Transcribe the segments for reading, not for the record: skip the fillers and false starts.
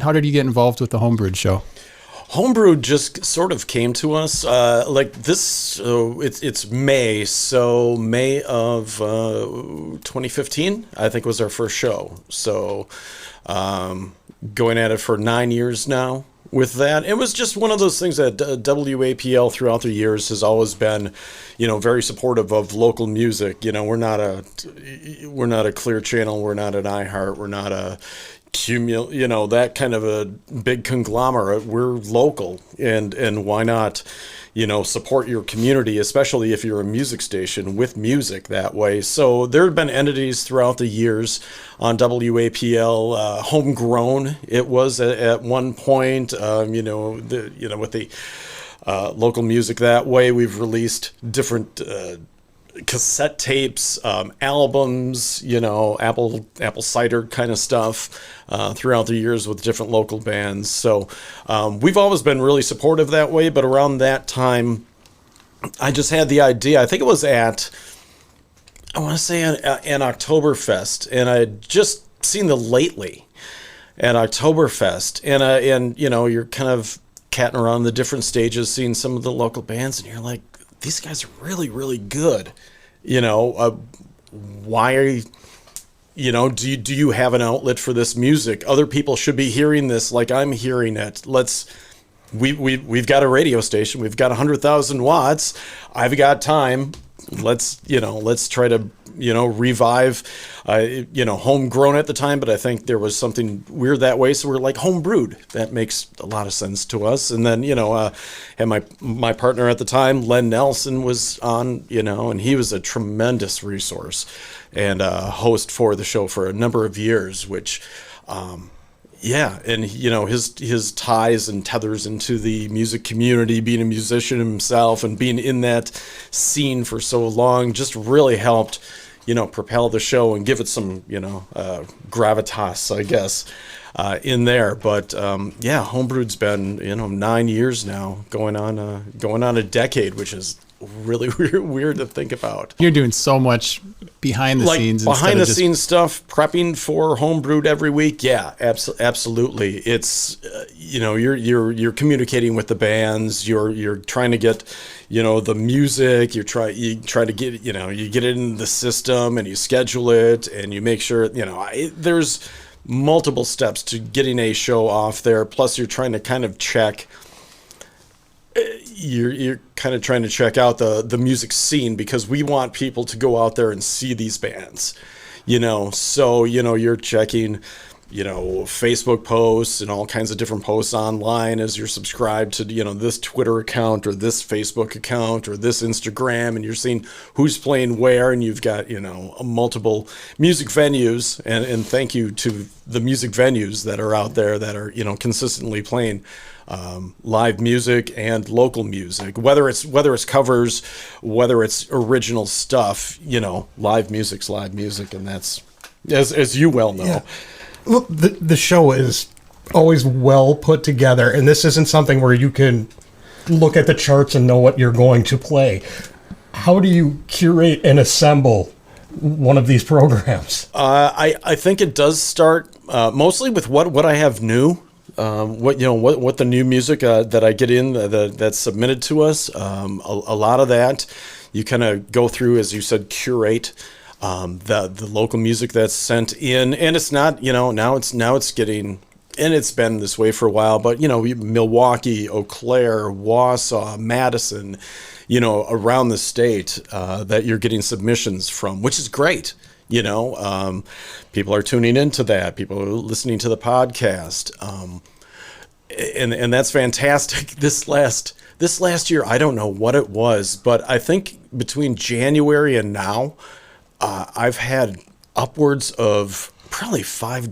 How did you get involved with the Home Brewed show? Home Brewed just sort of came to us like this. It's May, so May of 2015, I think, was our first show. So going at it for 9 years now. With that, it was just one of those things that WAPL throughout the years has always been, very supportive of local music. We're not a Clear Channel, we're not an iHeart, we're not a that kind of a big conglomerate. We're local, and why not, support your community, especially if you're a music station with music that way. So there have been entities throughout the years on WAPL, homegrown. It was at one point, with the local music that way. We've released different cassette tapes, albums, apple cider kind of stuff throughout the years with different local bands. So we've always been really supportive that way. But around that time, I just had the idea. I think it was an Oktoberfest, and I had just seen the Lately at Oktoberfest, and you're kind of catting around the different stages, seeing some of the local bands, and you're like, these guys are really, really good. Why are you, do you have an outlet for this music? Other people should be hearing this like I'm hearing it. We've got a radio station. We've got 100,000 watts. I've got time. Let's try to, revive, homegrown at the time, but I think there was something weird that way. So we're like Home Brewed. That makes a lot of sense to us. And then, and my partner at the time, Len Nelson, was on, and he was a tremendous resource and host for the show for a number of years, which, and his ties and tethers into the music community, being a musician himself and being in that scene for so long, just really helped, propel the show and give it some, gravitas, I guess, in there. But Home Brewed's been 9 years now, going on a decade, which is really weird to think about. You're doing so much behind the scenes stuff, prepping for Home Brewed every week. Yeah, absolutely. It's you're communicating with the bands. You're trying to get the music. You try to get you get it in the system and you schedule it and you make sure there's multiple steps to getting a show off there. Plus, you're trying to kind of check. You're kind of trying to check out the music scene, because we want people to go out there and see these bands, so you're checking Facebook posts and all kinds of different posts online as you're subscribed to this Twitter account or this Facebook account or this Instagram, and you're seeing who's playing where, and you've got multiple music venues, and thank you to the music venues that are out there that are consistently playing live music and local music, whether it's covers, whether it's original stuff. Live music's live music, and that's as you well know. Yeah. Look, the show is always well put together, and this isn't something where you can look at the charts and know what you're going to play. How do you curate and assemble one of these programs? I think it does start mostly with what I have new. What the new music that I get in that's submitted to us. A lot of that you kind of go through, as you said, curate the local music that's sent in, and it's not now it's getting, and it's been this way for a while, but Milwaukee, Eau Claire, Wausau, Madison, around the state that you're getting submissions from, which is great. People are tuning into that. People are listening to the podcast, and that's fantastic. This last year, I don't know what it was, but I think between January and now, I've had upwards of probably 6,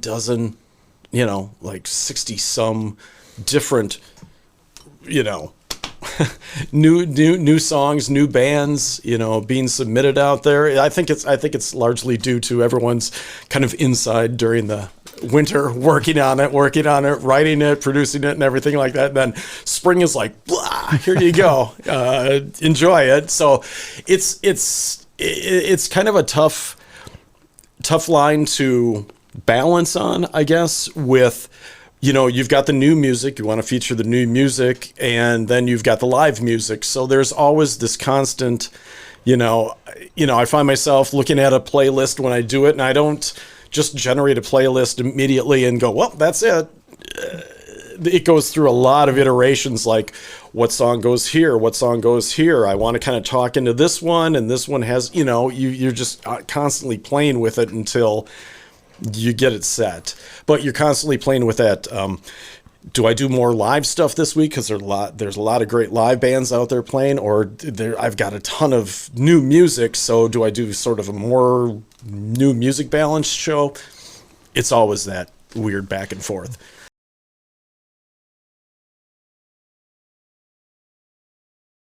like 60 some different, new songs, new bands, being submitted out there. I think it's largely due to everyone's kind of inside during the winter, working on it, writing it, producing it, and everything like that. And then spring is like, blah, here you go, enjoy it. So it's kind of a tough line to balance on, I guess, with you've got the new music, you want to feature the new music, and then you've got the live music. So there's always this constant, I find myself looking at a playlist when I do it, and I don't just generate a playlist immediately and go, well, that's it. It goes through a lot of iterations, like what song goes here, what song goes here. I want to kind of talk into this one, and this one has, you're just constantly playing with it until you get it set. But you're constantly playing with that. Do I do more live stuff this week? Because there's a lot of great live bands out there playing, or I've got a ton of new music. So do I do sort of a more new music balanced show? It's always that weird back and forth.